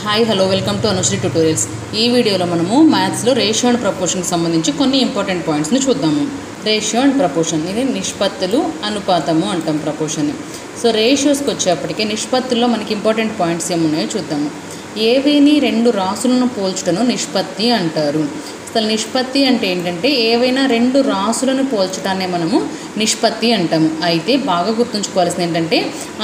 Hi hello welcome to Anusri tutorials. ఈ వీడియోలో మనము మ్యాథ్స్లో రేషియో అండ్ ప్రపోర్షన్కి సంబంధించి కొన్ని ఇంపార్టెంట్ పాయింట్స్ని చూద్దాము. రేషియో అండ్ ప్రపోర్షన్, ఇది నిష్పత్తులు అనుపాతము అంటాం ప్రపోర్షన్. సో రేషియోస్కి వచ్చేప్పటికి నిష్పత్తుల్లో మనకి ఇంపార్టెంట్ పాయింట్స్ ఏమున్నాయో చూద్దాము. ఏవైనా రెండు రాసులను పోల్చుటను నిష్పత్తి అంటారు. అసలు నిష్పత్తి అంటే ఏంటంటే ఏవైనా రెండు రాసులను పోల్చడాన్నే మనము నిష్పత్తి అంటాము. అయితే బాగా గుర్తుంచుకోవాల్సింది ఏంటంటే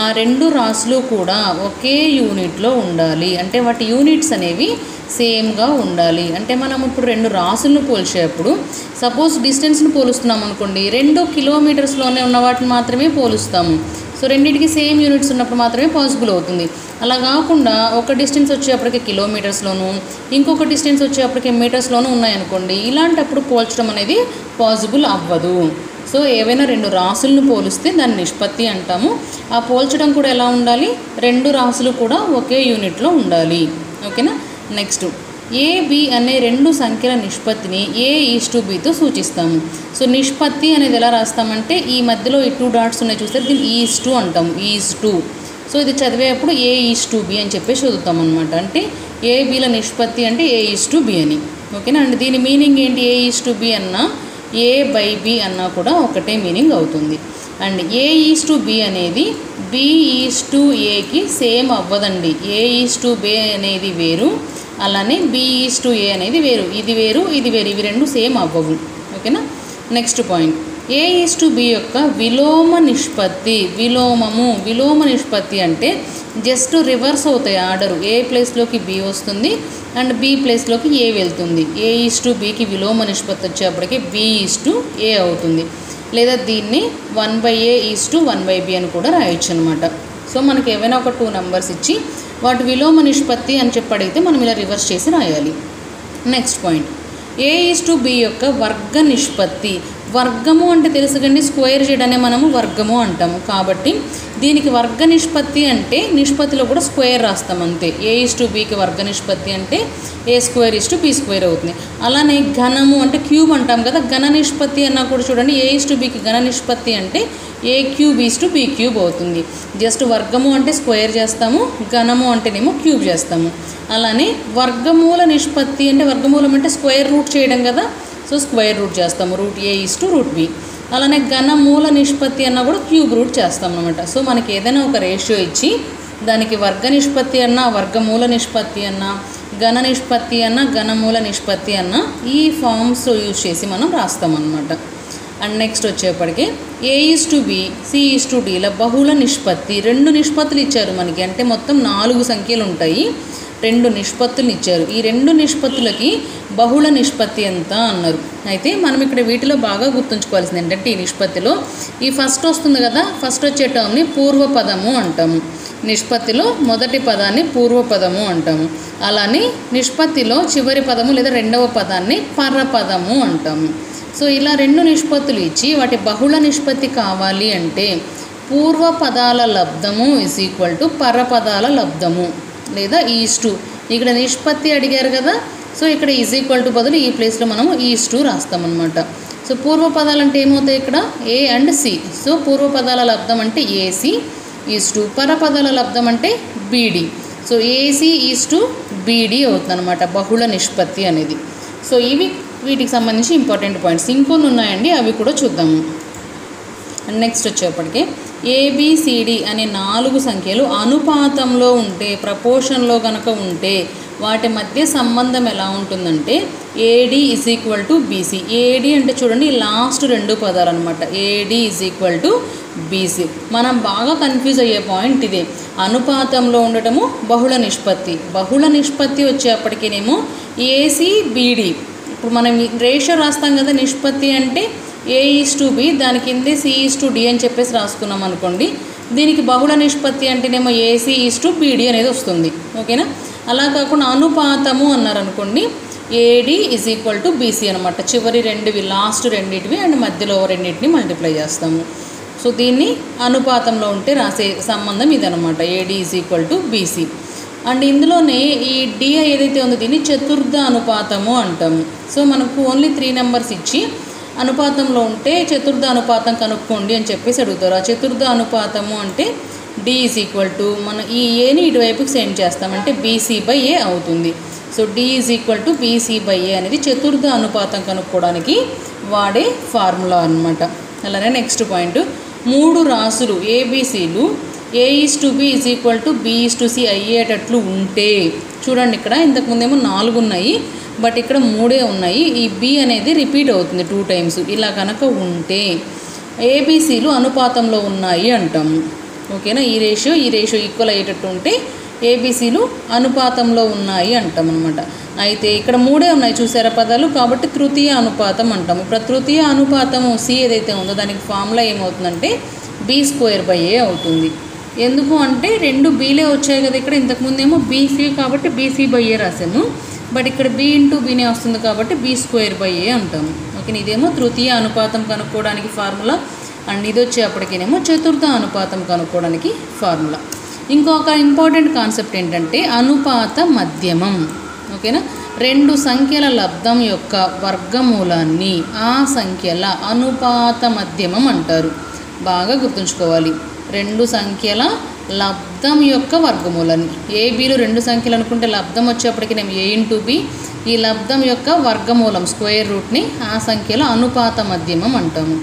ఆ రెండు రాసులు కూడా ఒకే యూనిట్లో ఉండాలి. అంటే వాటి యూనిట్స్ అనేవి సేమ్గా ఉండాలి. అంటే మనం ఇప్పుడు రెండు రాసులను పోల్చేటప్పుడు సపోజ్ డిస్టెన్స్ని పోలుస్తున్నాం అనుకోండి, 2 కిలోమీటర్స్లోనే ఉన్న వాటిని మాత్రమే పోలుస్తాము. సో రెండింటికి సేమ్ యూనిట్స్ ఉన్నప్పుడు మాత్రమే పాసిబుల్ అవుతుంది. అలా కాకుండా ఒక డిస్టెన్స్ వచ్చేప్పటికి కిలోమీటర్స్లోను, ఇంకొక డిస్టెన్స్ వచ్చేప్పటికి మీటర్స్లోనూ ఉన్నాయనుకోండి, ఇలాంటప్పుడు పోల్చడం అనేది పాసిబుల్ అవ్వదు. సో ఏవైనా రెండు రాసులను పోలిస్తే దాన్ని నిష్పత్తి అంటాము. ఆ పోల్చడం కూడా ఎలా ఉండాలి, రెండు రాసులు కూడా ఒకే యూనిట్లో ఉండాలి. ఓకేనా. నెక్స్ట్, AB అనే రెండు సంఖ్యల నిష్పత్తిని A:2Bతో సూచిస్తాము. సో నిష్పత్తి అనేది ఎలా రాస్తామంటే ఈ మధ్యలో ఈ 2 డాట్స్ ఉన్నాయి చూస్తే దీన్ని E:2 అంటాము. E:2. సో ఇది చదివేటప్పుడు A:2B అని చెప్పేసి చదువుతాం అనమాట. అంటే ABల నిష్పత్తి అంటే A:2B అని. ఓకేనా. అండ్ దీని మీనింగ్ ఏంటి, A:2B అన్నా A/B అన్నా కూడా ఒకటే మీనింగ్ అవుతుంది. అండ్ A:2B అనేది B:2Aకి సేమ్ అవ్వదండి. A:2B అనేది వేరు, అలానే B:2A అనేది వేరు. ఇది వేరు, ఇది వేరు, ఇవి రెండు సేమ్ అవ్వవు. ఓకేనా. నెక్స్ట్ పాయింట్, A:2B యొక్క విలోమ నిష్పత్తి. విలోమ నిష్పత్తి అంటే జస్ట్ రివర్స్ అవుతాయి ఆర్డరు. A ప్లేస్లోకి B వస్తుంది అండ్ B ప్లేస్లోకి A వెళ్తుంది. A:2Bకి విలోమ నిష్పత్తి వచ్చేప్పటికి B:A అవుతుంది. లేదా దీన్ని 1/A:1/B అని కూడా రాయొచ్చు అనమాట. సో మనకి ఏమైనా ఒక 2 నెంబర్స్ ఇచ్చి వాటి విలోమ నిష్పత్తి అని చెప్పి అడిగితే మనం ఇలా రివర్స్ చేసి రాయాలి. నెక్స్ట్ పాయింట్, A:2B యొక్క వర్గ నిష్పత్తి. వర్గము అంటే తెలుసు కండి, స్క్వేర్ చేయడాన్ని మనము వర్గము అంటాము. కాబట్టి దీనికి వర్గ నిష్పత్తి అంటే నిష్పత్తిలో కూడా స్క్వేర్ రాస్తాం అంతే. A:2Bకి వర్గ నిష్పత్తి అంటే A²:B² అవుతుంది. అలానే ఘనము అంటే క్యూబ్ అంటాం కదా, ఘన నిష్పత్తి అన్నా కూడా చూడండి, A:2Bకి ఘన నిష్పత్తి అంటే A³ అవుతుంది. జస్ట్ వర్గము అంటే స్క్వేర్ చేస్తాము, ఘనము అంటేనేమో క్యూబ్ చేస్తాము. అలానే వర్గమూల నిష్పత్తి అంటే వర్గమూలం అంటే స్క్వేర్ రూట్ చేయడం కదా, సో స్క్వేర్ రూట్ చేస్తాము, √A:√B. అలానే ఘనమూల నిష్పత్తి అన్నా కూడా క్యూబ్ రూట్ చేస్తాం అనమాట. సో మనకి ఏదైనా ఒక రేషియో ఇచ్చి దానికి వర్గ నిష్పత్తి అన్నా, వర్గమూల నిష్పత్తి అన్నా, ఘన నిష్పత్తి అన్నా, ఘనమూల నిష్పత్తి అన్నా ఈ ఫార్మ్స్ యూజ్ చేసి మనం రాస్తామన్నమాట. అండ్ నెక్స్ట్ వచ్చేప్పటికి A:2B, C:2Dల బహుళ నిష్పత్తి. రెండు నిష్పత్తులు ఇచ్చారు మనకి, అంటే మొత్తం 4 సంఖ్యలు ఉంటాయి, 2 నిష్పత్తులు ఇచ్చారు. ఈ 2 నిష్పత్తులకి బహుళ నిష్పత్తి ఎంత అన్నారు. అయితే మనం ఇక్కడ వీటిలో బాగా గుర్తుంచుకోవాల్సింది ఏంటంటే ఈ నిష్పత్తిలో ఈ ఫస్ట్ వస్తుంది కదా, ఫస్ట్ వచ్చే టర్మ్ని పూర్వపదము అంటాము. నిష్పత్తిలో మొదటి పదాన్ని పూర్వపదము అంటాము. అలానే నిష్పత్తిలో చివరి పదము లేదా రెండవ పదాన్ని పరపదము అంటాము. సో ఇలా 2 నిష్పత్తులు ఇచ్చి వాటి బహుళ నిష్పత్తి కావాలి అంటే పూర్వపదాల లబ్ధము = పరపదాల లబ్ధము లేదా ఈస్టు. ఇక్కడ నిష్పత్తి అడిగారు కదా, సో ఇక్కడ = బదులు ఈ ప్లేస్లో మనము ఈస్టు రాస్తామన్నమాట. సో పూర్వపదాలు అంటే ఏమవుతాయి, ఇక్కడ A అండ్ C. సో పూర్వపదాల లబ్ధం అంటే AC ఈస్టు, పరపదాల లబ్ధం అంటే BD. సో AC:BD అవుతుంది అనమాట బహుళ నిష్పత్తి అనేది. సో ఇవి వీటికి సంబంధించి ఇంపార్టెంట్ పాయింట్స్. ఇంకొన్ని ఉన్నాయండి, అవి కూడా చూద్దాము. నెక్స్ట్ వచ్చేప్పటికి ABCD అనే 4 సంఖ్యలు అనుపాతంలో ఉంటే, ప్రపోర్షన్లో కనుక ఉంటే వాటి మధ్య సంబంధం ఎలా ఉంటుందంటే AD = BC. AD అంటే చూడండి లాస్ట్ 2 పదాలు అనమాట, AD = BC. మనం బాగా కన్ఫ్యూజ్ అయ్యే పాయింట్ ఇదే, అనుపాతంలో ఉండటము బహుళ నిష్పత్తి. బహుళ నిష్పత్తి వచ్చేప్పటికేనేమో AC/BD. ఇప్పుడు మనం రేషియో రాస్తాం కదా, నిష్పత్తి అంటే A:2B, దాని కిందే C:2D అని చెప్పేసి రాసుకున్నాం అనుకోండి. దీనికి బహుళ నిష్పత్తి అంటేనేమో AC:BD అనేది వస్తుంది. ఓకేనా. అలా కాకుండా అనుపాతము అన్నారనుకోండి, AD = BC అనమాట. చివరి 2 లాస్ట్ రెండింటివి అండ్ మధ్యలో రెండింటిని మల్టిప్లై చేస్తాము. సో దీన్ని అనుపాతంలో ఉంటే రాసే సంబంధం ఇదనమాట, AD = BC. అండ్ ఇందులోనే ఈ D ఏదైతే ఉందో దీన్ని చతుర్థ అనుపాతము అంటాము. సో మనకు ఓన్లీ 3 నెంబర్స్ ఇచ్చి అనుపాతంలో ఉంటే చతుర్థ అనుపాతం కనుక్కోండి అని చెప్పేసి అడుగుతారు. ఆ చతుర్థ అనుపాతము అంటే డి ఈజ్ ఈక్వల్ టు మన ఈ ఏని ఇటువైపుకి సెండ్ చేస్తామంటే బీసీ/ఏ అవుతుంది. So D is equal to BC A అనేది చతుర్థ అనుపాతం కనుక్కోవడానికి వాడే ఫార్ములా అనమాట. అలానే నెక్స్ట్ పాయింట్, 3 రాసులు ఏబీసీలు A/B is equal to B/C అయ్యేటట్లు ఉంటే, చూడండి ఇక్కడ ఇంతకుముందేమో 4 ఉన్నాయి, బట్ ఇక్కడ 3 ఉన్నాయి. ఈ బి అనేది రిపీట్ అవుతుంది 2 టైమ్స్. ఇలా కనుక ఉంటే ఏబీసీలు అనుపాతంలో ఉన్నాయి అంటాము. ఓకేనా, ఈ రేషియో ఈక్వల్ అయ్యేటట్టు ఉంటే ఏబీసీలు అనుపాతంలో ఉన్నాయి అంటాం అనమాట. అయితే ఇక్కడ 3 ఉన్నాయి చూసారా పదాలు, కాబట్టి తృతీయ అనుపాతం అంటాము. ఇప్పుడు తృతీయ అనుపాతము సి ఏదైతే ఉందో దానికి ఫార్ములా ఏమవుతుందంటే B²/A అవుతుంది. ఎందుకు అంటే 2 బీలే వచ్చాయి కదా ఇక్కడ, ఇంతకుముందేమో బీసీ కాబట్టి బీసీ/ఏ రాసాము, బట్ ఇక్కడ బి ఇంటూ బీనే వస్తుంది కాబట్టి B²/A అంటాము. ఓకే, ఇదేమో తృతీయ అనుపాతం కనుక్కోవడానికి ఫార్ములా, అండ్ ఇది వచ్చేప్పటికేనేమో చతుర్థ అనుపాతం కనుక్కోవడానికి ఫార్ములా. ఇంకొక ఇంపార్టెంట్ కాన్సెప్ట్ ఏంటంటే అనుపాత మధ్యమం. ఓకేనా, 2 సంఖ్యల లబ్ధం యొక్క వర్గమూలాన్ని ఆ సంఖ్యల అనుపాత మధ్యమం అంటారు. బాగా గుర్తుంచుకోవాలి, 2 సంఖ్యల లబ్ధం యొక్క వర్గమూలాన్ని. ఏబీలు 2 సంఖ్యలు అనుకుంటే లబ్ధం వచ్చేప్పటికి నేను A ఇంటూ బి, ఈ లబ్ధం యొక్క వర్గమూలం స్క్వేర్ రూట్ని ఆ సంఖ్యల అనుపాత మధ్యమం అంటాము.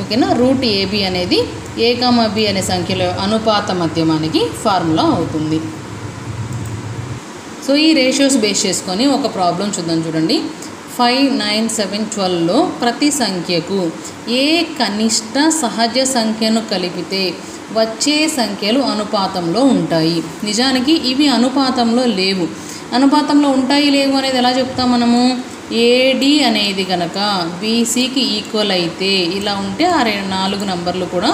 ఓకేనా, రూట్ ఏబి అనేది A, B అనే సంఖ్యల అనుపాత మధ్యమానికి ఫార్ములా అవుతుంది. సో ఈ రేషియోస్ బేస్ చేసుకొని ఒక ప్రాబ్లం చూద్దాం. చూడండి, 5, 9, 7, 12లో ప్రతి సంఖ్యకు ఏ కనిష్ట సహజ సంఖ్యను కలిపితే వచ్చే సంఖ్యలు అనుపాతంలో ఉంటాయి. నిజానికి ఇవి అనుపాతంలో లేవు. అనుపాతంలో ఉంటాయి లేవు అనేది ఎలా చెప్తాం మనము, ఏడి అనేది కనుక బీసీకి ఈక్వల్ అయితే ఇలా ఉంటే ఆ 4 నంబర్లు కూడా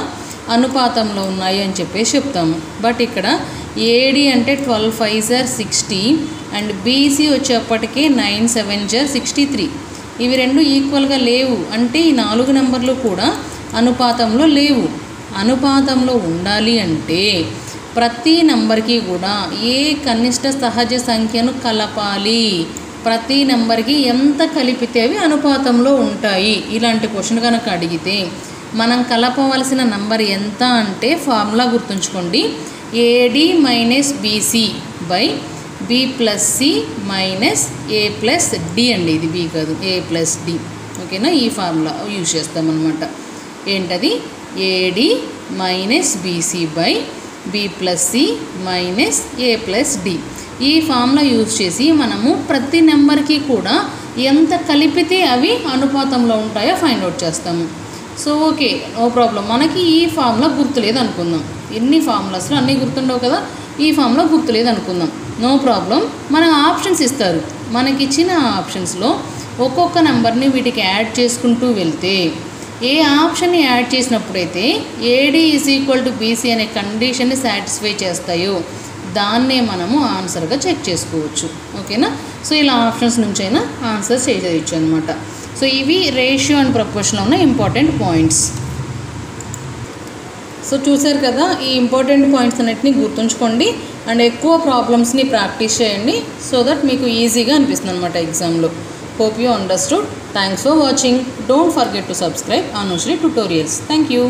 అనుపాతంలో ఉన్నాయి అని చెప్పేసి చెప్తాము. బట్ ఇక్కడ ఏడి అంటే 12 5 60 అండ్ బీసీ వచ్చేప్పటికే 9 7 63. ఇవి 2 ఈక్వల్గా లేవు అంటే ఈ 4 నెంబర్లు కూడా అనుపాతంలో లేవు. అనుపాతంలో ఉండాలి అంటే ప్రతి నెంబర్కి కూడా ఏ కనిష్ట సహజ సంఖ్యను కలపాలి, ప్రతి నెంబర్కి ఎంత కలిపితే అవి అనుపాతంలో ఉంటాయి. ఇలాంటి క్వశ్చన్ కనుక అడిగితే మనం కలపవలసిన నంబర్ ఎంత అంటే ఫార్ములా గుర్తుంచుకోండి, AD minus BC by B+C minus A+D అండి. ఇది బి కాదు, A+D. ఓకేనా, ఈ ఫార్ములా యూజ్ చేస్తామన్నమాట. ఏంటది, AD minus BC by B+C minus A+D. ఈ ఫార్ములా యూజ్ చేసి మనము ప్రతి నెంబర్కి కూడా ఎంత కలిపితే అవి అనుపాతంలో ఉంటాయో ఫైండ్ అవుట్ చేస్తాము. So okay, no problem. మనకి ఈ ఫార్ములా గుర్తులేదు అనుకుందాం. ఎన్ని ఫార్ములాస్లో అన్నీ గుర్తుండవు కదా, ఈ ఫార్ములా గుర్తులేదు అనుకుందాం. నో ప్రాబ్లం, మన ఆప్షన్స్ ఇస్తారు. మనకిచ్చిన ఆప్షన్స్లో ఒక్కొక్క నెంబర్ని వీటికి యాడ్ చేసుకుంటూ వెళ్తే ఏ ఆప్షన్ని యాడ్ చేసినప్పుడైతే AD is equal to BC అనే కండిషన్ని సాటిస్ఫై చేస్తాయో దాన్నే మనము ఆన్సర్గా చెక్ చేసుకోవచ్చు. ఓకేనా, సో ఇలా ఆప్షన్స్ నుంచైనా ఆన్సర్ చేయవచ్చు అనమాట. సో ఇవి రేషియో అండ్ ప్రపోర్షన్లో ఉన్న ఇంపార్టెంట్ పాయింట్స్. సో చూసారు కదా, ఈ ఇంపార్టెంట్ పాయింట్స్ అన్నిటిని గుర్తుంచుకోండి అండ్ ఎక్కువ ప్రాబ్లమ్స్ని ప్రాక్టీస్ చేయండి సో దట్ మీకు ఈజీగా అనిపిస్తుంది అనమాట ఎగ్జామ్లో. Hope you understood. Thanks for watching. Don't forget to subscribe Anusri tutorials. Thank you.